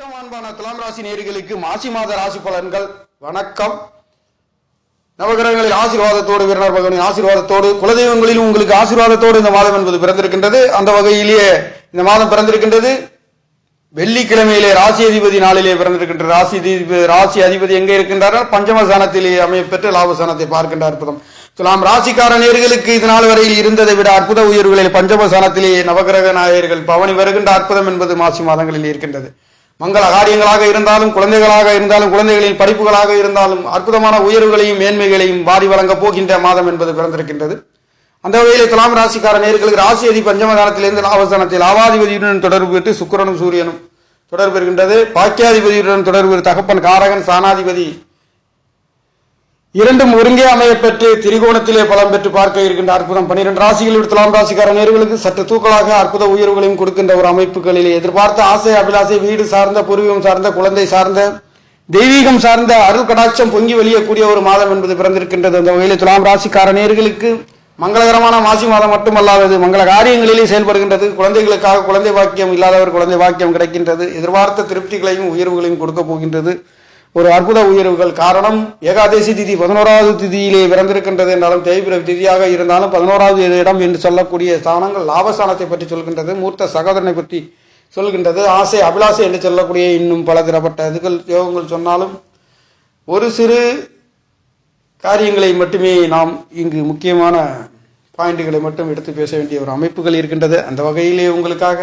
வணக்கம் அன்பான துலாம் ராசி நேயர்களுக்கு மாசி மாத ராசி பலன்கள். வணக்கம். நவகிரகங்களில் ஆசீர்வாதத்தோடு வீரனர் பகவானின் ஆசீர்வாதத்தோடு குலதெய்வங்களிலும் உங்களுக்கு ஆசீர்வாதத்தோடு இந்த மாதம் என்பது பிறந்திருக்கின்றது. அந்த வகையிலேயே இந்த மாதம் பிறந்திருக்கின்றது வெள்ளிக்கிழமையிலே ராசி அதிபதி நாளிலே பிறந்திருக்கின்றது. ராசி அதிபதி எங்கே இருக்கின்றார்கள்? பஞ்சமஸ்தானத்திலே அமையப்பெற்று லாபஸ்தானத்தை பார்க்கின்ற அற்புதம். துலாம் ராசிக்கார நேயர்களுக்கு இது நாள் வரையில் இருந்ததை விட அற்புத உயர்வுகளில் பஞ்சமஸ்தானத்திலே நவகிரக நாயகர்கள் பவனி வருகின்ற அற்புதம் என்பது மாசி மாதங்களில் இருக்கின்றது. மங்கள காரியங்களாக இருந்தாலும், குழந்தைகளாக இருந்தாலும், குழந்தைகளின் படிப்புகளாக இருந்தாலும் அற்புதமான உயர்வுகளையும் மேன்மைகளையும் வாரி வழங்கப் போகின்ற மாதம் என்பது பிறந்திருக்கின்றது. அந்த வகையில் துலாம் ராசிக்கார நேயர்களுக்கு ராசி அதிபதி பஞ்சமஸ்தானத்திலிருந்து லாபஸ்தானத்தில் லாபாதிபதியுடன் தொடர்பு பெற்று சுக்கிரனும் சூரியனும் தொடர்பு இருக்கின்றது. பாக்கியாதிபதியுடன் தொடர்பு தகப்பன் காரகன் சாணாதிபதி இரண்டும் ஒருங்கே அமையப்பெற்று திரிகோணத்திலே பலம் பெற்று பார்க்க இருக்கின்ற அற்புதம் 12 ராசிகளில் துலாம் ராசிக்கார நேயர்களுக்கு சற்று தூக்கலாக அற்புத உயர்வுகளையும் கொடுக்கின்ற ஒரு அமைப்புகளிலே எதிர்பார்த்த ஆசை அபிலாசை வீடு சார்ந்த, பூர்வீகம் சார்ந்த, குழந்தை சார்ந்த, தெய்வீகம் சார்ந்த அருள் கடாட்சம் பொங்கி வெளியக்கூடிய ஒரு மாதம் என்பது பிறந்திருக்கின்றது. அந்த வகையில் துலாம் ராசிக்கார நேயர்களுக்கு மங்களகரமான மாசி மாதம் மட்டுமல்லாதது மங்கள காரியங்களிலே செயல்படுகின்றது. குழந்தைகளுக்காக குழந்தை பாக்கியம் இல்லாதவர் குழந்தை பாக்கியம் கிடைக்கின்றது. எதிர்பார்த்த திருப்திகளையும் உயர்வுகளையும் கொடுக்க போகின்றது ஒரு அற்புத உயர்வுகள். காரணம், ஏகாதசி திதி 11வது திதியிலே பிறந்திருக்கின்றது என்றாலும், தேய்பிர திதியாக இருந்தாலும் 11வது இடம் என்று சொல்லக்கூடிய ஸ்தானங்கள் லாபஸ்தானத்தை பற்றி சொல்கின்றது. மூர்த்த சகோதரனை பற்றி சொல்கின்றது. ஆசை அபிலாசை என்று சொல்லக்கூடிய இன்னும் பல தரப்பட்ட இதுகள் யோகங்கள் சொன்னாலும் ஒரு சிறு காரியங்களை மட்டுமே நாம் இங்கு முக்கியமான பாயிண்ட்டுகளை மட்டும் எடுத்து பேச வேண்டிய ஒரு அமைப்புகள் இருக்கின்றது. அந்த வகையிலே உங்களுக்காக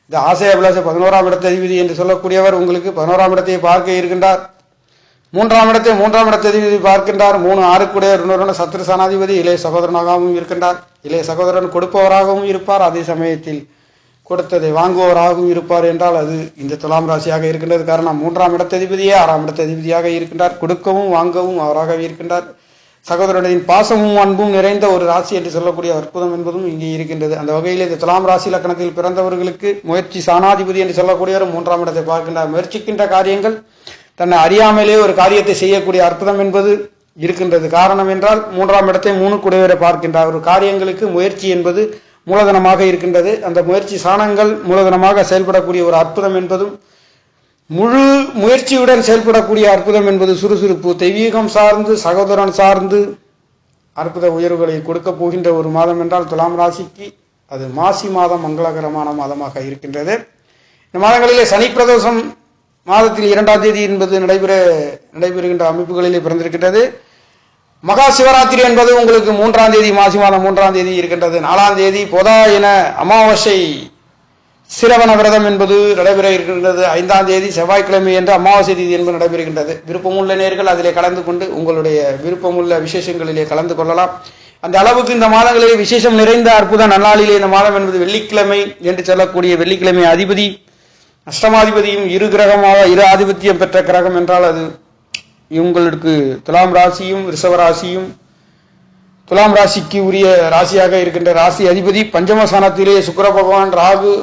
இந்த ஆசை அபிலாசை 11ஆம் இடத்த அதிபதி என்று சொல்லக்கூடியவர் உங்களுக்கு 11ஆம் இடத்தை பார்க்க இருக்கின்றார். 3ஆம் இடத்தை அதிபதி பார்க்கின்றார். 3 6 சத்ரு சனாதிபதி இளைய சகோதரனாகவும் இருக்கின்றார். இளைய சகோதரன் கொடுப்பவராகவும் இருப்பார், அதே சமயத்தில் கொடுத்ததை வாங்குபவராகவும் இருப்பார் என்றால் அது இந்த துலாம் ராசியாக இருக்கின்றது. காரணம், 3ஆம் இடத்ததிபதியே 6ஆம் இடத்ததிபதியாக இருக்கின்றார். கொடுக்கவும் வாங்கவும் அவராகவே இருக்கின்றார். சகோதரனின் பாசமும் அன்பும் நிறைந்த ஒரு ராசி என்று சொல்லக்கூடிய அற்புதம் என்பதும் இங்கே இருக்கின்றது. அந்த வகையில் இந்த துலாம் ராசி லக்கணத்தில் பிறந்தவர்களுக்கு முயற்சி சாணாதிபதி என்று சொல்லக்கூடியவர் 3ஆம் இடத்தை பார்க்கின்றார். முயற்சிக்கின்ற காரியங்கள் தன்னை அறியாமலே ஒரு காரியத்தை செய்யக்கூடிய அற்புதம் என்பது இருக்கின்றது. காரணம் என்றால் 3ஆம் இடத்தை 3 குடையவரை பார்க்கின்றார். ஒரு காரியங்களுக்கு முயற்சி என்பது மூலதனமாக இருக்கின்றது. அந்த முயற்சி சாணங்கள் மூலதனமாக செயல்படக்கூடிய ஒரு அற்புதம் என்பதும், முழு முயற்சியுடன் செயல்படக்கூடிய அற்புதம் என்பது சுறுசுறுப்பு, தெய்வீகம் சார்ந்து, சகோதரன் சார்ந்து அற்புத உயர்வுகளை கொடுக்க போகின்ற ஒரு மாதம் என்றால் துலாம் ராசிக்கு அது மாசி மாதம் மங்களகரமான மாதமாக இருக்கின்றது. இந்த மாதங்களிலே சனி பிரதோஷம் மாதத்தில் 2ஆம் தேதி என்பது நடைபெறுகின்ற அமைப்புகளிலே பிறந்திருக்கின்றது. மகா சிவராத்திரி என்பது உங்களுக்கு 3ஆம் தேதி மாசி மாதம் 3ஆம் தேதி இருக்கின்றது. 4ஆம் தேதி பொதாயன அமாவாசை சிரவண விரதம் என்பது நடைபெற இருக்கின்றது. 5ஆம் தேதி செவ்வாய்க்கிழமை என்று அமாவாசை தேதி என்பது நடைபெறுகின்றது. விருப்பமுள்ள நேயர்கள் அதிலே கலந்து கொண்டு உங்களுடைய விருப்பமுள்ள விசேஷங்களிலே கலந்து கொள்ளலாம். அந்த அளவுக்கு இந்த மாதங்களிலே விசேஷம் நிறைந்த அற்புத நன்னாளிலே இந்த மாதம் என்பது வெள்ளிக்கிழமை என்று சொல்லக்கூடிய வெள்ளிக்கிழமை அதிபதி அஷ்டமாதிபதியும் இரு ஆதிபத்தியம் பெற்ற கிரகம் என்றால் அது உங்களுக்கு துலாம் ராசியும் ரிஷவராசியும் துலாம் ராசிக்கு உரிய ராசியாக இருக்கின்ற ராசி அதிபதி பஞ்சமஸ்தானத்திலே சுக்கிர பகவான், ராகு,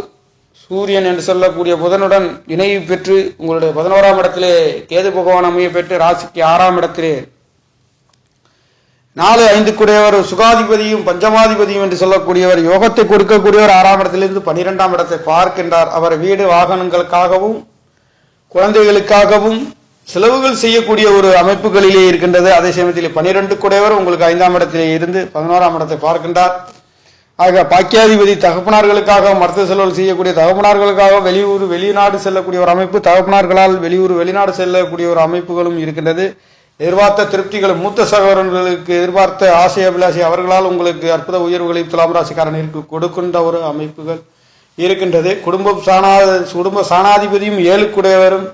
சூரியன் என்று சொல்லக்கூடிய புதனுடன் இணைவு பெற்று உங்களுடைய 11ஆம் இடத்திலே கேது பகவான் அமைய பெற்று ராசிக்கு 6ஆம் இடத்திலே 4 5 கூடியவர் சுகாதிபதியும் பஞ்சமாதிபதியும் என்று சொல்லக்கூடியவர் யோகத்தை கொடுக்கக்கூடியவர் 6ஆம் இடத்திலிருந்து 12ஆம் இடத்தை பார்க்கின்றார். அவர் வீடு வாகனங்களுக்காகவும் குழந்தைகளுக்காகவும் செலவுகள் செய்யக்கூடிய ஒரு அமைப்புகளிலே இருக்கின்றது. அதே சமயத்தில் 12 கூடியவர் உங்களுக்கு 5ஆம் இடத்திலே இருந்து 11ஆம் இடத்தை பார்க்கின்றார். ஆக பாக்கியாதிபதி தகப்பனார்களுக்காக மருத்துவ செலவுகள் செய்யக்கூடிய தகப்பனார்களுக்காக வெளியூர் வெளிநாடு செல்லக்கூடிய ஒரு அமைப்பு, தகப்பனார்களால் வெளியூர் வெளிநாடு செல்லக்கூடிய ஒரு அமைப்புகளும் இருக்கின்றது. எதிர்பார்த்த திருப்திகள் மூத்த சகோதரர்களுக்கு எதிர்பார்த்த ஆசை அபிலாஷை அவர்களால் உங்களுக்கு அற்புத உயர்வுகளை துலாம் ராசிக்காரர்களுக்கு கொடுக்கின்ற ஒரு அமைப்புகள் இருக்கின்றது. குடும்ப சாணாதிபதியும் 7 கூடையவரும்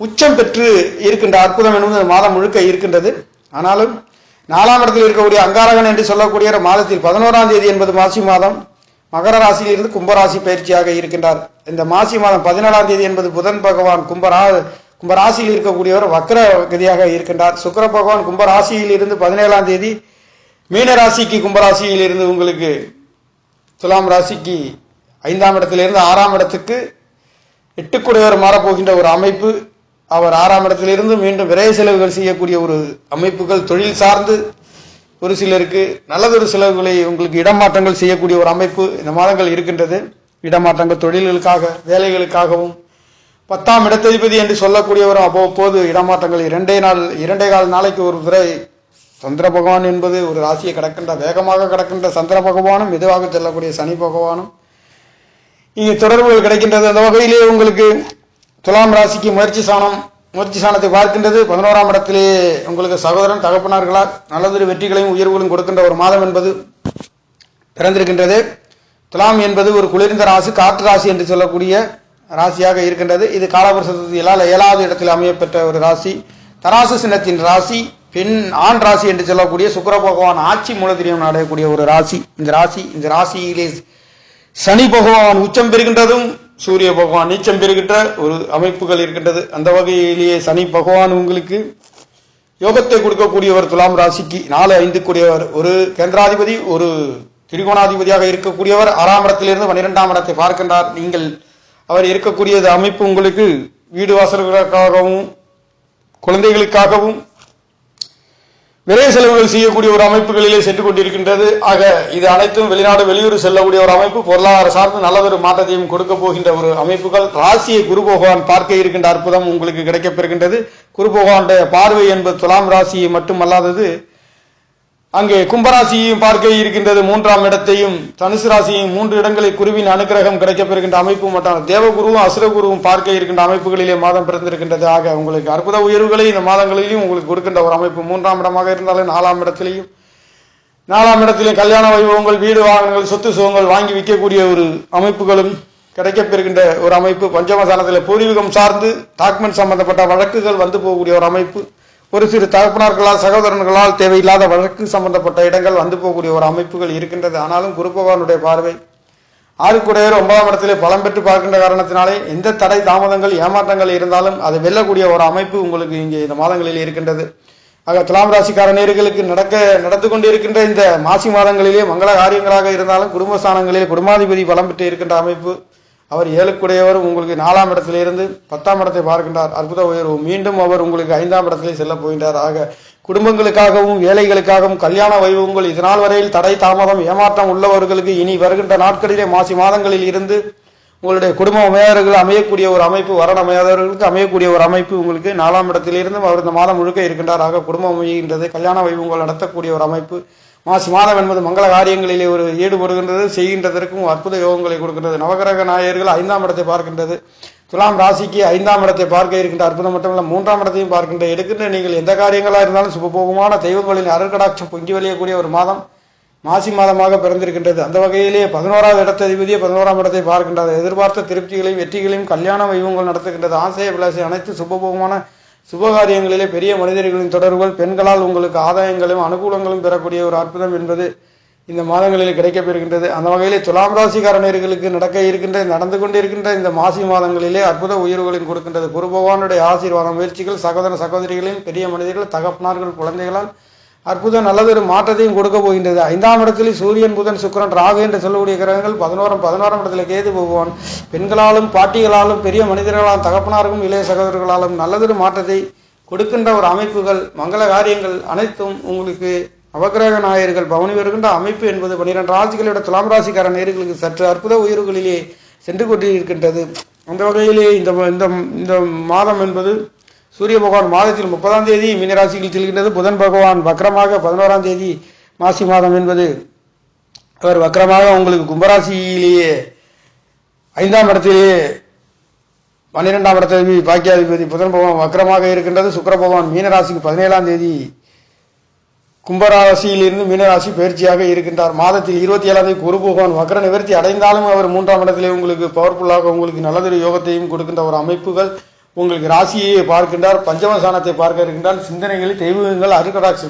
உச்சம் பெற்று இருக்கின்ற அற்புதம் என்பது மாதம் முழுக்க இருக்கின்றது. ஆனாலும் 4ஆம் இடத்தில் இருக்கக்கூடிய அங்காரகன் என்று சொல்லக்கூடிய மாதத்தில் 11ஆம் தேதி என்பது மாசி மாதம் மகர ராசியில் இருந்து கும்பராசி பயிற்சியாக இருக்கின்றார். இந்த மாசி மாதம் 17ஆம் தேதி என்பது புதன் பகவான் கும்பராசியில் இருக்கக்கூடியவர் வக்ர கதியாக இருக்கின்றார். சுக்கிர பகவான் கும்பராசியில் இருந்து 17ஆம் தேதி மீன ராசிக்கு கும்பராசியில் இருந்து உங்களுக்கு துலாம் ராசிக்கு 5ஆம் இடத்திலிருந்து 6ஆம் இடத்துக்கு 8 கூடையவர் மாறப்போகின்ற ஒரு அமைப்பு. அவர் 6ஆம் இடத்திலிருந்து மீண்டும் விரைய செலவுகள் செய்யக்கூடிய ஒரு அமைப்புகள், தொழில் சார்ந்து ஒரு சிலருக்கு நல்லதொரு செலவுகளை உங்களுக்கு இடமாற்றங்கள் செய்யக்கூடிய ஒரு அமைப்பு இந்த மாதங்கள் இருக்கின்றது. இடமாற்றங்கள் தொழில்களுக்காக வேலைகளுக்காகவும் 10ஆம் இடத்ததிபதி என்று சொல்லக்கூடியவர் அவ்வப்போது இடமாற்றங்கள் இரண்டே கால் நாளைக்கு ஒரு முறை சந்திர பகவான் என்பது ஒரு ராசியை கடக்கின்ற வேகமாக கடக்கின்ற சந்திர பகவானும் மெதுவாக செல்லக்கூடிய சனி பகவானும் இங்கே தொடர்புகள் கிடைக்கின்றது. அந்த வகையிலே உங்களுக்கு துலாம் ராசிக்கு முயற்சி சாணத்தை பார்க்கின்றது. 11ஆம் இடத்திலே உங்களுக்கு சகோதரன் தகப்பனார்களால் நல்லதொரு வெற்றிகளையும் உயர்வுகளையும் கொடுக்கின்ற ஒரு மாதம் என்பது பிறந்திருக்கின்றது. துலாம் என்பது ஒரு குளிர்ந்த ராசி, காற்று ராசி என்று சொல்லக்கூடிய ராசியாக இருக்கின்றது. இது காலபுருஷத்திலால் 7வது இடத்தில் அமையப்பெற்ற ஒரு ராசி. தராசு சின்னத்தின் ராசி, ஆண் ராசி என்று சொல்லக்கூடிய சுக்கிர பகவான் ஆட்சி மூலத்திரியம் அடையக்கூடிய ஒரு ராசி. இந்த ராசியிலே சனி பகவான் உச்சம் பெறுகின்றதும் சூரிய பகவான் நீச்சம் பெறுகின்ற ஒரு அமைப்புகள் இருக்கின்றது. அந்த வகையிலேயே சனி பகவான் உங்களுக்கு யோகத்தை கொடுக்கக்கூடியவர். துலாம் ராசிக்கு 4-5 கூடியவர், ஒரு கேந்திராதிபதி, ஒரு திரிகோணாதிபதியாக இருக்கக்கூடியவர். 6ஆம் இடத்திலிருந்து 12ஆம் இடத்தை பார்க்கின்றார். அவர் இருக்கக்கூடிய அமைப்பு உங்களுக்கு வீடு வாசல்களுக்காகவும் குழந்தைகளுக்காகவும் விரை செலவுகள் செய்யக்கூடிய ஒரு அமைப்புகளிலே சென்று கொண்டிருக்கின்றது. ஆக இது அனைத்தும் வெளிநாடு வெளியூர் செல்லக்கூடிய ஒரு அமைப்பு, பொருளாதார சார்ந்து நல்லதொரு மாற்றத்தையும் கொடுக்க போகின்ற ஒரு அமைப்புகள். ராசியை குரு பகவான் பார்க்க இருக்கின்ற அற்புதம் உங்களுக்கு கிடைக்கப்பெறுகின்றது. குரு பகவானுடைய பார்வை என்பது துலாம் ராசியை மட்டுமல்லாதது, அங்கே கும்பராசியையும் பார்க்க இருக்கின்றது. 3ஆம் இடத்தையும் தனுசு ராசியையும் 3 இடங்களில் குருவின் அனுகிரகம் கிடைக்கப்பெறுகின்ற அமைப்பு மட்டும் தேவகுருவும் அசுரகுருவும் பார்க்க இருக்கின்ற அமைப்புகளிலே மாதம் பிறந்திருக்கின்றது. ஆக உங்களுக்கு அற்புத உயர்வுகளை இந்த மாதங்களிலும் உங்களுக்கு கொடுக்கின்ற ஒரு அமைப்பு. 3ஆம் இடமாக இருந்தாலும் 4ஆம் இடத்திலையும் கல்யாண வைபவங்கள், வீடு வாகனங்கள், சொத்து சுகங்கள் வாங்கி விற்கக்கூடிய ஒரு அமைப்புகளும் கிடைக்கப்பெறுகின்ற ஒரு அமைப்பு. பஞ்சமசானத்தில் பூர்வீகம் சார்ந்து டாக்குமெண்ட் சம்பந்தப்பட்ட வழக்குகள் வந்து போகக்கூடிய ஒரு அமைப்பு. ஒரு சிறு தகப்பனார்களால் சகோதரர்களால் தேவையில்லாத வழக்கு சம்பந்தப்பட்ட இடங்கள் வந்து போகக்கூடிய ஒரு அமைப்புகள் இருக்கின்றது. ஆனாலும் குரு பகவானுடைய பார்வை 6 9ஆம் இடத்திலே பலம் பெற்று பார்க்கின்ற காரணத்தினாலே எந்த தடை தாமதங்கள் ஏமாற்றங்கள் இருந்தாலும் அதை வெல்லக்கூடிய ஒரு அமைப்பு உங்களுக்கு இங்கே இந்த மாதங்களில் இருக்கின்றது. ஆக துலாம் ராசிக்கார நேயர்களுக்கு நடந்து கொண்டிருக்கின்ற இந்த மாசி மாதங்களிலே மங்கள காரியங்களாக இருந்தாலும் குடும்பஸ்தானங்களிலே குடும்பாதிபதி பலம் பெற்று இருக்கின்ற அமைப்பு. அவர் 7 உங்களுக்கு 4ஆம் இடத்திலிருந்து 10ஆம் இடத்தை பார்க்கின்றார். அற்புத உயர்வு. மீண்டும் அவர் உங்களுக்கு 5ஆம் இடத்திலே செல்ல போகின்றார். ஆக குடும்பங்களுக்காகவும் வேலைகளுக்காகவும் கல்யாண வைபவங்கள் இதனால் வரையில் தடை தாமதம் ஏமாற்றம் உள்ளவர்களுக்கு இனி வருகின்ற நாட்களிலே மாசி மாதங்களில் இருந்து உங்களுடைய குடும்ப அமையாதவர்கள் அமையக்கூடிய ஒரு அமைப்பு, வரண அமையாதவர்களுக்கு அமையக்கூடிய ஒரு அமைப்பு உங்களுக்கு 4ஆம் இடத்திலிருந்து அவர் இந்த மாதம் முழுக்க இருக்கின்றார். ஆக குடும்பம் அமைகின்றது, கல்யாண வைபவங்கள் நடத்தக்கூடிய ஒரு அமைப்பு. மாசி மாதம் என்பது மங்கள காரியங்களிலே ஒரு ஈடுபடுகின்றது, செய்கின்றதற்கும் அற்புத யோகங்களை கொடுக்கின்றது. நவகிரக நாயகர்கள் 5ஆம் இடத்தை பார்க்கின்றது. துலாம் ராசிக்கு 5ஆம் இடத்தை பார்க்க இருக்கின்ற அற்புதம் மட்டுமல்ல 3ஆம் இடத்தையும் பார்க்கின்ற எடுக்கின்ற நீங்கள் எந்த காரியங்களாக இருந்தாலும் சுபபோகமான தெய்வங்களின் அருட்கடாட்சம் பொங்கி வழியக்கூடிய ஒரு மாதம் மாசி மாதமாக பிறந்திருக்கின்றது. அந்த வகையிலே 11வது இடத்ததிபதியே 11ஆம் இடத்தை பார்க்கின்றது. எதிர்பார்த்த திருப்திகளையும் வெற்றிகளையும் கல்யாண வைபவங்கள் நடத்துகின்றது. ஆசைய விளாசி அனைத்து சுபபோகமான சுபகாரியங்களிலே பெரிய மனிதர்களின் தொடர்புகள், பெண்களால் உங்களுக்கு ஆதாயங்களும் அனுகூலங்களும் பெறக்கூடிய ஒரு அற்புதம் என்பது இந்த மாதங்களில் கிடைக்கப்பெறுகின்றது. அந்த வகையிலே துலாம் ராசிக்காரர்களுக்கு நடந்து கொண்டிருக்கின்ற இந்த மாசி மாதங்களிலே அற்புத உயர்வுகளையும் கொடுக்கின்றது. குரு பகவானுடைய ஆசீர்வாதம், முயற்சிகள், சகோதர சகோதரிகளையும் பெரிய மனிதர்கள், தகப்பனார்கள், குழந்தைகளால் அற்புதம் நல்லதொரு மாற்றத்தையும் கொடுக்க போகின்றது. 5ஆம் இடத்தில் சூரியன், புதன், சுக்கிரன், ராகு என்று சொல்லக்கூடிய கிரகங்கள் 11ஆம் இடத்தில் கேது பகவான் பெண்களாலும் பாட்டிகளாலும் பெரிய மனிதர்களாலும் தகப்பனாருக்கும் இளைய சகோதரர்களாலும் நல்லதொரு மாற்றத்தை கொடுக்கின்ற ஒரு அமைப்புகள், மங்கள காரியங்கள் அனைத்தும் உங்களுக்கு நவகிரக நாயகர்கள் பவனி வருகின்ற அமைப்பு என்பது 12 ராசிகளோட துலாம் ராசிக்கார நேயர்களுக்கு சற்று அற்புத உயர்வுகளிலே சென்று கொண்டிருக்கின்றது. அந்த வகையிலே இந்த மாதம் என்பது சூரிய பகவான் மாதத்தில் 30ஆம் தேதி மீனராசியில் செல்கின்றது. புதன் பகவான் வக்ரமாக 11ஆம் தேதி மாசி மாதம் என்பது அவர் வக்ரமாக உங்களுக்கு கும்பராசியிலேயே 5ஆம் இடத்திலேயே 12ஆம் இடத்திலே பாக்கியாதிபதி புதன் பகவான் வக்ரமாக இருக்கின்றது. சுக்கிர பகவான் மீனராசிக்கு 17ஆம் தேதி கும்பராசியிலிருந்து மீனராசி பயிற்சியாக இருக்கின்றார். மாதத்தில் 27ஆம் தேதி குரு பகவான் வக்ர நிவர்த்தி அடைந்தாலும் அவர் 3ஆம் இடத்திலே உங்களுக்கு பவர்ஃபுல்லாக உங்களுக்கு நல்லதொரு யோகத்தையும் கொடுக்கின்ற ஒரு அமைப்புகள் உங்களுக்கு ராசியை பார்க்கின்றார். பஞ்சமசானத்தை பார்க்க இருக்கின்றார். சிந்தனைகளில் தெய்வங்கள் அருகடாட்சி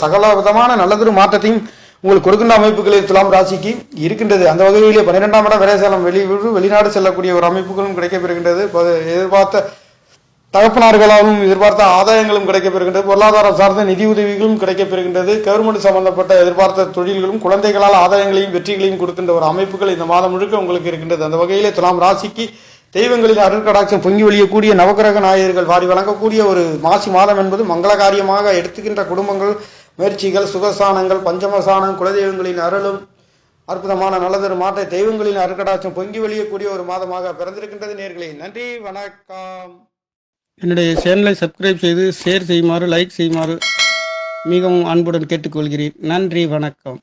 சகல விதமான நல்லதொரு மாற்றத்தையும் உங்களுக்கு கொடுக்கின்ற அமைப்புகளில் துலாம் ராசிக்கு இருக்கின்றது. அந்த வகையிலே 12ஆம் இடம் விரைசலம் வெளிநாடு செல்லக்கூடிய ஒரு அமைப்புகளும் கிடைக்கப்பெறுகின்றது. எதிர்பார்த்த தகப்பனார்களாலும் எதிர்பார்த்த ஆதாயங்களும் கிடைக்கப்பெறுகின்றது. பொருளாதாரம் சார்ந்த நிதி உதவிகளும் கிடைக்கப்பெறுகின்றது. கவர்மெண்ட் சம்பந்தப்பட்ட எதிர்பார்த்த தொழில்களும் குழந்தைகளால் ஆதாயங்களையும் வெற்றிகளையும் கொடுக்கின்ற ஒரு அமைப்புகள் இந்த மாதம் முழுக்க உங்களுக்கு இருக்கின்றது. அந்த வகையிலே துலாம் ராசிக்கு தெய்வங்களின் அருட்கடாட்சம் பொங்கி வழியக்கூடிய நவகிரக நாயகர்கள் வாரி வழங்கக்கூடிய ஒரு மாசி மாதம் என்பது மங்கள காரியமாக எடுத்துக்கின்ற குடும்பங்கள், முயற்சிகள், சுகசானங்கள், பஞ்சமசானம், குலதெய்வங்களின் அருளும் அற்புதமான நல்லதொரு மாற்றை தெய்வங்களின் அருக்கடாட்சம் பொங்கி வெளியக்கூடிய ஒரு மாதமாக பிறந்திருக்கின்றது நேர்களே. நன்றி, வணக்கம். என்னுடைய சேனலை சப்ஸ்கிரைப் செய்து ஷேர் செய்யுமாறு, லைக் செய்யுமாறு மிகவும் அன்புடன் கேட்டுக்கொள்கிறேன். நன்றி, வணக்கம்.